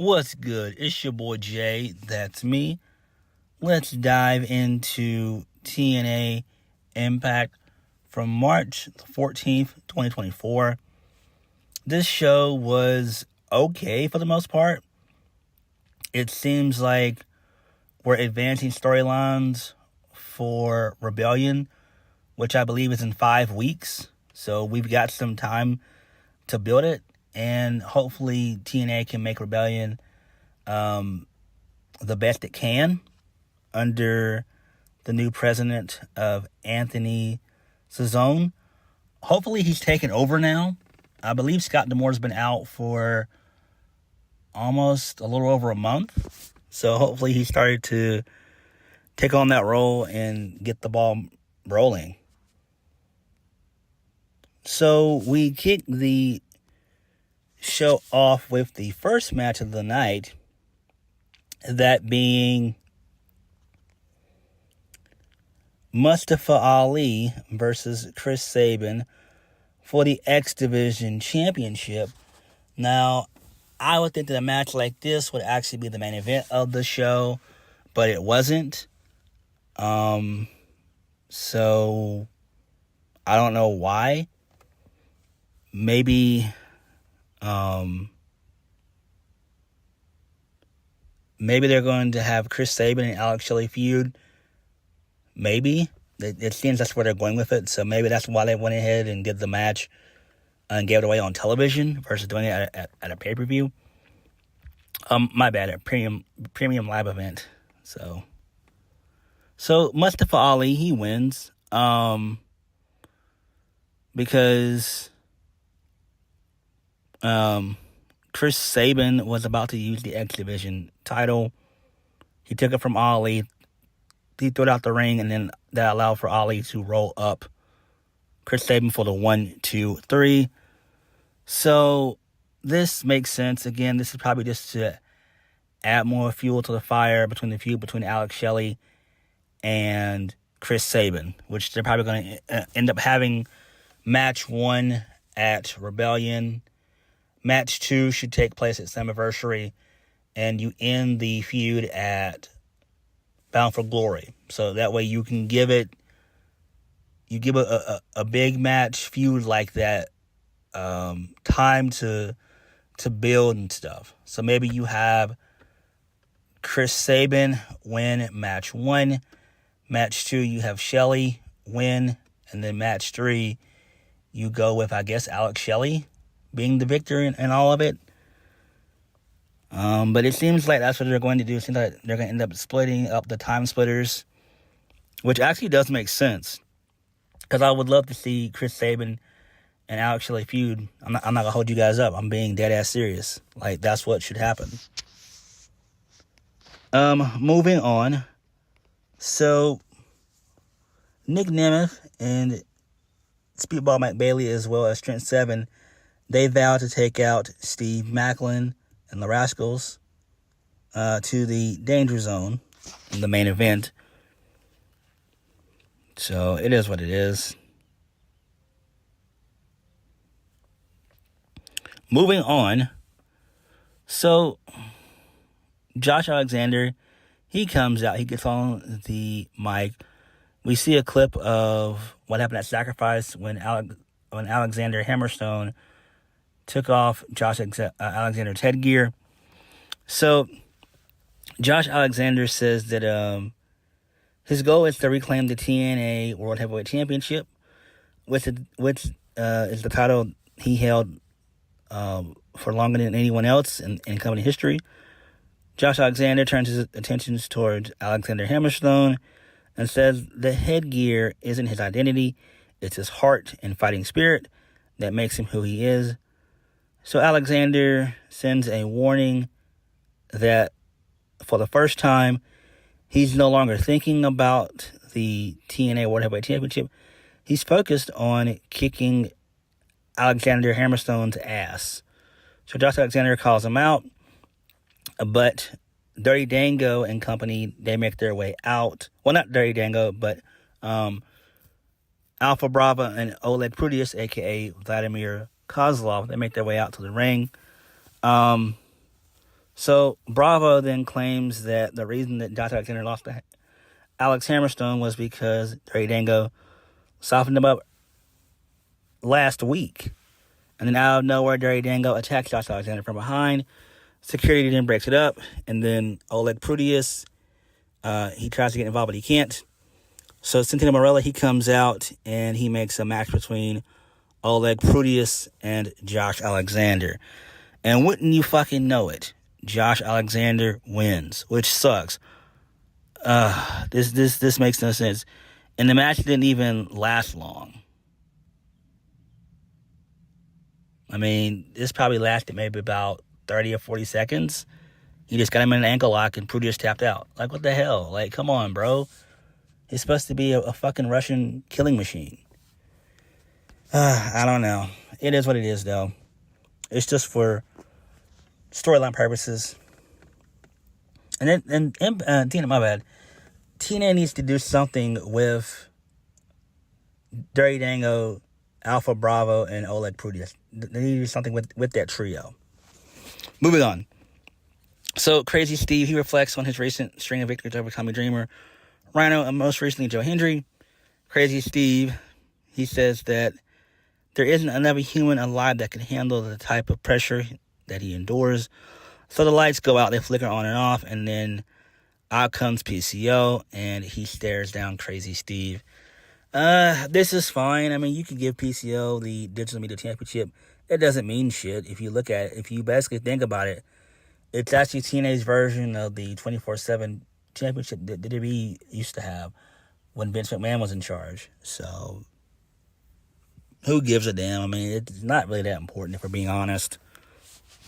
What's good? It's your boy Jay. That's me. Let's dive into TNA Impact from March 14th, 2024. This show was okay for the most part. It seems like we're advancing storylines for Rebellion, which I believe is in 5 weeks. So we've got some time to build it. And hopefully TNA can make Rebellion the best it can under the new president of Anthony Sazzone. Hopefully he's taken over now. I believe Scott D'Amore's been out for almost a little over a month. So hopefully he started to take on that role and get the ball rolling. So we kicked the show off with the first match of the night, that being Mustafa Ali versus Chris Sabin for the X Division Championship. Now, I would think that a match like this would actually be the main event of the show, but it wasn't. So I don't know why. Maybe they're going to have Chris Sabin and Alex Shelley feud. Maybe. It seems that's where they're going with it. So maybe that's why they went ahead and did the match and gave it away on television versus doing it at a pay-per-view. My bad, a premium live event. So Mustafa Ali, he wins. Because Chris Sabin was about to use the X Division title. He took it from Ali. He threw it out the ring, and then that allowed for Ali to roll up Chris Sabin for the 1, 2, 3. So this makes sense. Again, this is probably just to add more fuel to the fire between the feud between Alex Shelley and Chris Sabin, which they're probably going to end up having match 1 at Rebellion. Match 2 should take place at Slammiversary, and you end the feud at Bound for Glory. So that way you can give a big match feud like that time to build and stuff. So maybe you have Chris Sabin win match 1, match 2 you have Shelley win, and then match 3 you go with, I guess, Alex Shelley being the victor in all of it. But it seems like that's what they're going to do. It seems like they're going to end up splitting up the time splitters, which actually does make sense. Because I would love to see Chris Sabin and Alex Shelley feud. I'm not going to hold you guys up. I'm being dead ass serious. Like, that's what should happen. Moving on. So, Nic Nemeth and Speedball Mike Bailey, as well as Trent Seven, they vowed to take out Steve Maclin and the Rascals to the Danger Zone in the main event. So it is what it is. Moving on. So Josh Alexander, he comes out. He gets on the mic. We see a clip of what happened at Sacrifice when Alexander Hammerstone took off Josh Alexander's headgear. So Josh Alexander says that his goal is to reclaim the TNA World Heavyweight Championship, which is the title he held for longer than anyone else in company history. Josh Alexander turns his attentions towards Alexander Hammerstone and says the headgear isn't his identity, it's his heart and fighting spirit that makes him who he is. So Alexander sends a warning that for the first time, he's no longer thinking about the TNA World Heavyweight Championship. He's focused on kicking Alexander Hammerstone's ass. So Josh Alexander calls him out, but Dirty Dango and company, they make their way out. Well, not Dirty Dango, but Alpha Brava and Oleg Prudius, a.k.a. Vladimir Kozlov, they make their way out to the ring. So Bravo then claims that the reason that Josh Alexander lost to Alex Hammerstone was because Dirty Dango softened him up last week. And then out of nowhere, Dirty Dango attacks Josh Alexander from behind. Security then breaks it up. And then Oleg Prudius, he tries to get involved, but he can't. So Santino Marella, he comes out and he makes a match between Oleg Prudius and Josh Alexander. And wouldn't you fucking know it, Josh Alexander wins, which sucks. This makes no sense. And the match didn't even last long. I mean, this probably lasted maybe about 30 or 40 seconds. He just got him in an ankle lock and Prudius tapped out. Like, what the hell? Like, come on, bro. He's supposed to be a fucking Russian killing machine. I don't know. It is what it is, though. It's just for storyline purposes. And then, TNA, my bad. TNA needs to do something with Dirty Dango, Alpha Bravo, and Oleg Prudius. They need to do something with that trio. Moving on. So, Crazy Steve, he reflects on his recent string of victories over Tommy Dreamer, Rhino, and most recently Joe Hendry. Crazy Steve, he says that there isn't another human alive that can handle the type of pressure that he endures. So the lights go out, they flicker on and off, and then out comes PCO, and he stares down Crazy Steve. This is fine. I mean, you can give PCO the Digital Media Championship. It doesn't mean shit if you look at it. If you basically think about it, it's actually TNA's version of the 24/7 championship that WWE used to have when Vince McMahon was in charge. So, who gives a damn? I mean, it's not really that important, if we're being honest.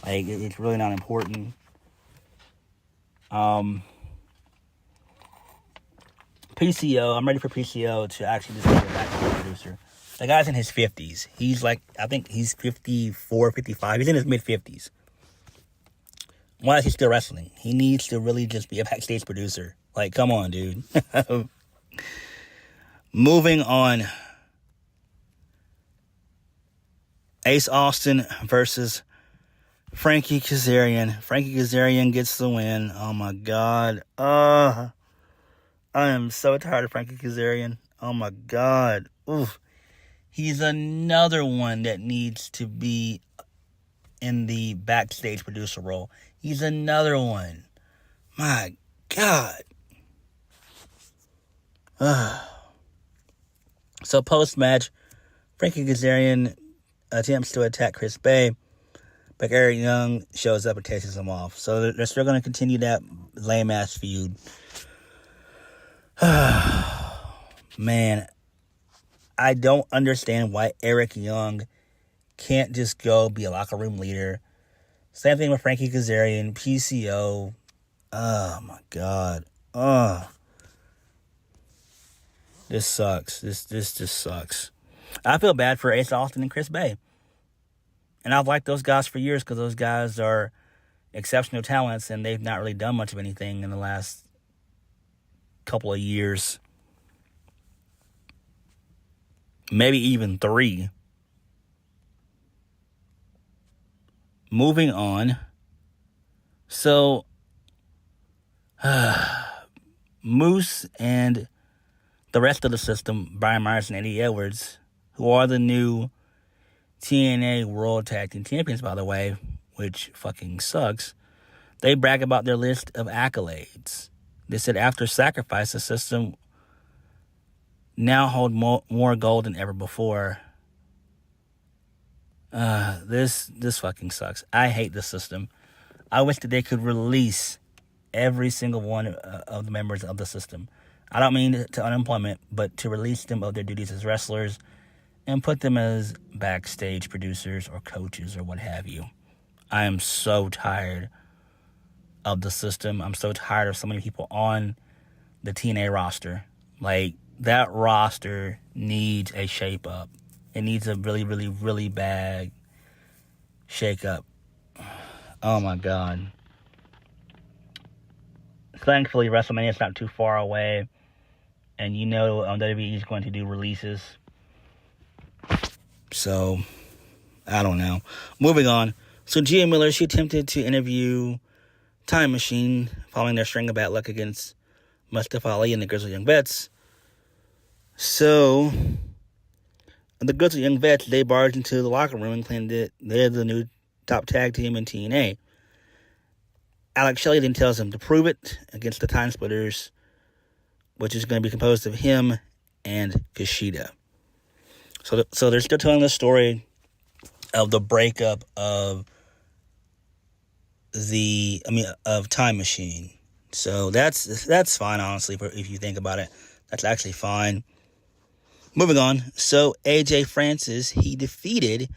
Like, it's really not important. PCO, I'm ready for PCO to actually just be a backstage producer. The guy's in his 50s. He's like, I think he's 54, 55. He's in his mid-50s. Why is he still wrestling? He needs to really just be a backstage producer. Like, come on, dude. Moving on. Ace Austin versus Frankie Kazarian. Frankie Kazarian gets the win. Oh, my God. I am so tired of Frankie Kazarian. Oh, my God. Oof. He's another one that needs to be in the backstage producer role. He's another one. My God. So post-match, Frankie Kazarian attempts to attack Chris Bay, but Eric Young shows up and chases him off. So they're still going to continue that lame-ass feud. Man, I don't understand why Eric Young can't just go be a locker room leader. Same thing with Frankie Kazarian, PCO. Oh, my God. This sucks. This just sucks. I feel bad for Ace Austin and Chris Bay. And I've liked those guys for years because those guys are exceptional talents and they've not really done much of anything in the last couple of years. Maybe even 3. Moving on. So, Moose and the rest of the system, Brian Myers and Eddie Edwards, who are the new TNA World Tag Team Champions, by the way, which fucking sucks, they brag about their list of accolades. They said after Sacrifice, the system now hold more gold than ever before. This fucking sucks. I hate the system. I wish that they could release every single one of the members of the system. I don't mean to unemployment, but to release them of their duties as wrestlers and put them as backstage producers or coaches or what have you. I am so tired of the system. I'm so tired of so many people on the TNA roster. Like, that roster needs a shape up. It needs a really, really, really bad shake up. Oh my God. Thankfully, WrestleMania is not too far away. And you know WWE is going to do releases. So, I don't know. Moving on. So, Gia Miller, she attempted to interview Time Machine following their string of bad luck against Mustafa Ali and the Grizzled Young Vets. So, the Grizzled Young Vets, they barged into the locker room and claimed that they're the new top tag team in TNA. Alex Shelley then tells them to prove it against the Time Splitters, which is going to be composed of him and Kushida. So they're still telling the story of the breakup of Time Machine. So that's fine, honestly, if you think about it. That's actually fine. Moving on. So AJ Francis, he defeated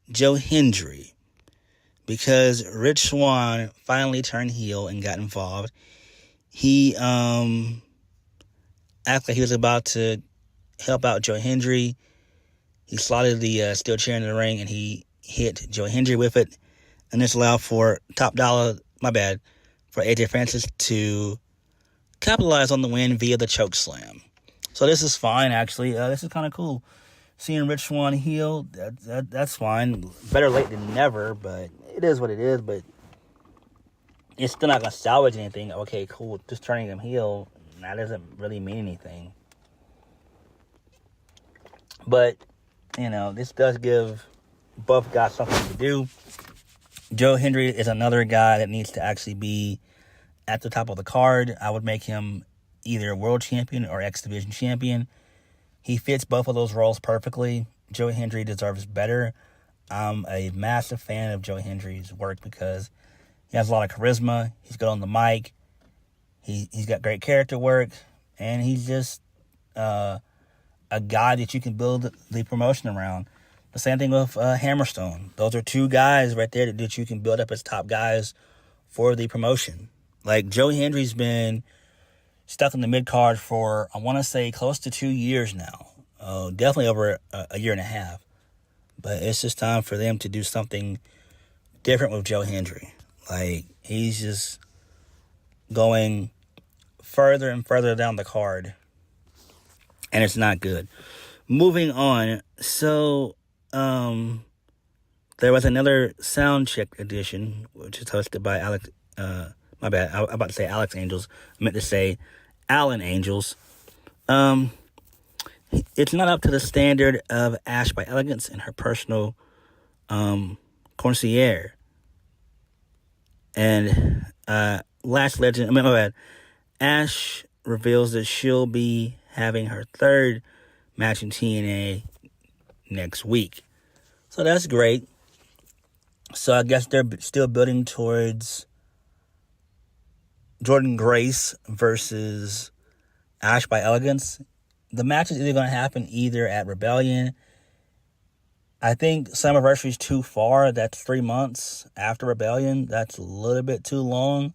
Joe Hendry because Rich Swann finally turned heel and got involved. He acted like he was about to help out Joe Hendry. He slotted the steel chair in the ring and he hit Joe Hendry with it. And this allowed for for AJ Francis to capitalize on the win via the choke slam. So this is fine, actually. This is kind of cool. Seeing Rich Swann heel, that's fine. Better late than never, but it is what it is. But it's still not going to salvage anything. Okay, cool. Just turning him heel, that doesn't really mean anything. But, this does give both guys something to do. Joe Hendry is another guy that needs to actually be at the top of the card. I would make him either world champion or X Division champion. He fits both of those roles perfectly. Joe Hendry deserves better. I'm a massive fan of Joe Hendry's work because he has a lot of charisma. He's good on the mic. He's got great character work. And he's just a guy that you can build the promotion around. The same thing with Hammerstone. Those are two guys right there that you can build up as top guys for the promotion. Like, Joe Hendry's been stuck in the mid-card for, I want to say, close to 2 years now. Definitely over a year and a half. But it's just time for them to do something different with Joe Hendry. Like, he's just going further and further down the card. And it's not good. Moving on. So, there was another sound check edition, which is hosted by Alex, my bad, I'm about to say Alex Angels. I meant to say Alan Angels. It's not up to the standard of Ash by Elegance and her personal concierge. And Ash reveals that she'll be having her third match in TNA next week. So that's great. So I guess they're still building towards Jordynne Grace versus Ash by Elegance. The match is either going to happen either at Rebellion. I think Slammiversary is too far. That's 3 months after Rebellion. That's a little bit too long.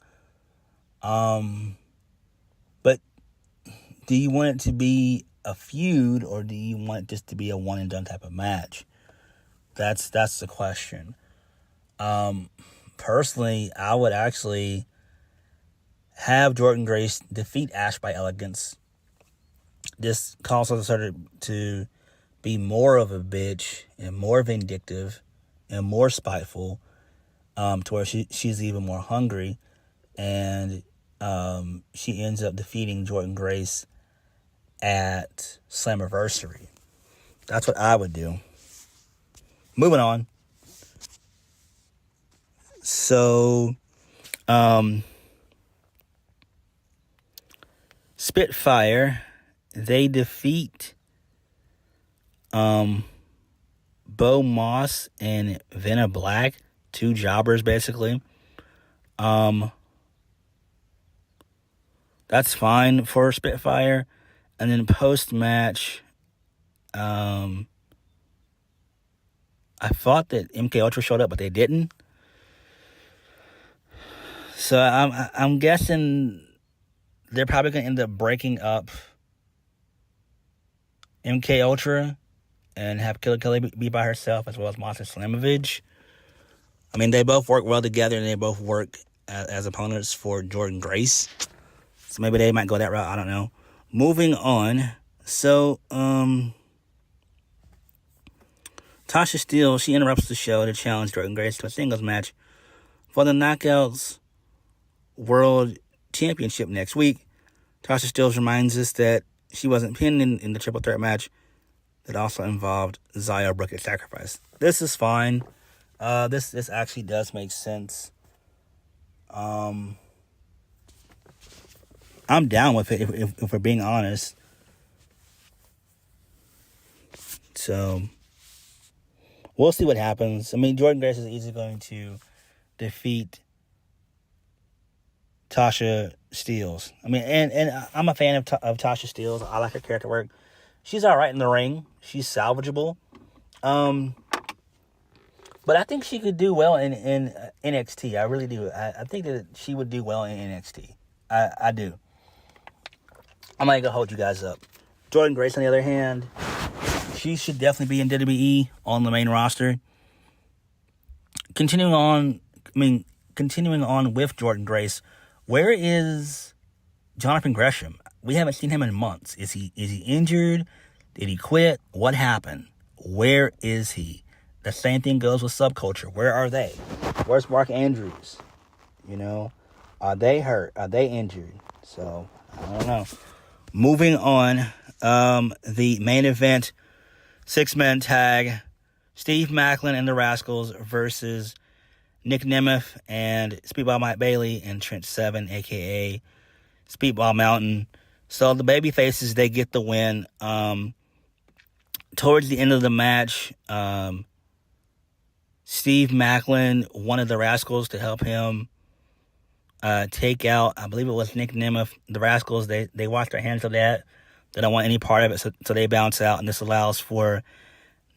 But do you want it to be a feud, or do you want it just to be a one and done type of match? That's the question. Personally, I would actually have Jordynne Grace defeat Ash by Elegance. This causes her to be more of a bitch and more vindictive and more spiteful, to where she's even more hungry, and she ends up defeating Jordynne Grace at Slammiversary. That's what I would do. Moving on. So, Spitfire, they defeat Bo Moss and Vanna Black, two jobbers basically. That's fine for Spitfire. And then post-match, I thought that MK Ultra showed up, but they didn't. So I'm guessing they're probably going to end up breaking up MK Ultra and have Killer Kelly be by herself, as well as Monster Slamovich. I mean, they both work well together, and they both work as opponents for Jordynne Grace. So maybe they might go that route. I don't know. Moving on. So, Tasha Steele, she interrupts the show to challenge Jordynne Grace to a singles match for the Knockouts World Championship next week. Tasha Steelz reminds us that she wasn't pinned in the triple threat match that also involved Xia Brooke at Sacrifice. This is fine. This actually does make sense. I'm down with it if we're being honest. So we'll see what happens. I mean, Jordynne Grace is easily going to defeat Tasha Steelz. I mean, and I'm a fan of Tasha Steelz. I like her character work. She's all right in the ring. She's salvageable. But I think she could do well in NXT. I really do. I think that she would do well in NXT. I do. I'm not going to hold you guys up. Jordynne Grace, on the other hand, she should definitely be in WWE on the main roster. Continuing on with Jordynne Grace, where is Jonathan Gresham? We haven't seen him in months. Is he injured? Did he quit? What happened? Where is he? The same thing goes with Subculture. Where are they? Where's Mark Andrews? Are they hurt? Are they injured? So, I don't know. Moving on, the main event, 6-man tag, Steve Maclin and the Rascals versus Nic Nemeth and Speedball Mike Bailey and Trent Seven, a.k.a. Speedball Mountain. So the babyfaces, they get the win. Towards the end of the match, Steve Maclin wanted the Rascals to help him take out, I believe it was Nic Nemeth. The Rascals, they wash their hands of that. They don't want any part of it, so they bounce out. And this allows for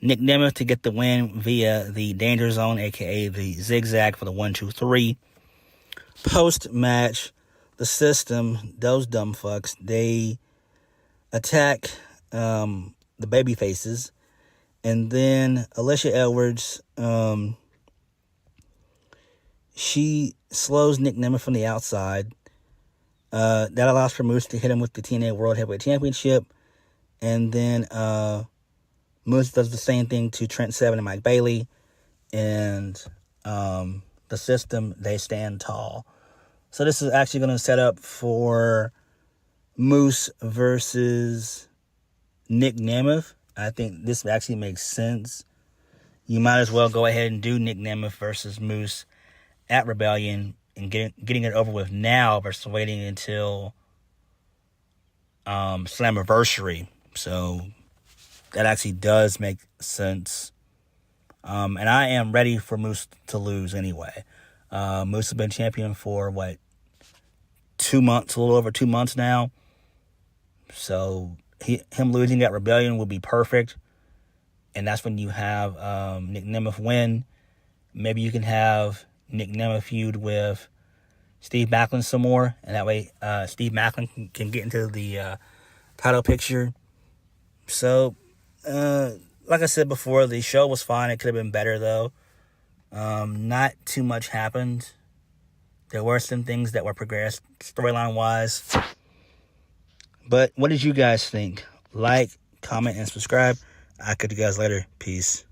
Nic Nemeth to get the win via the Danger Zone, a.k.a. the Zigzag, for the 1-2-3. Post-match, the System, those dumb fucks, they attack the babyfaces. And then Alicia Edwards, she slows Nic Nemeth from the outside. That allows for Moose to hit him with the TNA World Heavyweight Championship. And then Moose does the same thing to Trent Seven and Mike Bailey. And the System, they stand tall. So this is actually going to set up for Moose versus Nic Nemeth. I think this actually makes sense. You might as well go ahead and do Nic Nemeth versus Moose at Rebellion and getting it over with now versus waiting until Slammiversary. So that actually does make sense. And I am ready for Moose to lose anyway. Moose has been champion for, 2 months, a little over 2 months now. So him losing at Rebellion will be perfect. And that's when you have Nic Nemeth win. Maybe you can have Nic Nemeth feud with Steve Maclin some more. And that way Steve Maclin can get into the title picture. So, like I said before, the show was fine. It could have been better, though. Not too much happened. There were some things that were progressed storyline-wise. But what did you guys think? Like, comment, and subscribe. I'll catch you guys later. Peace.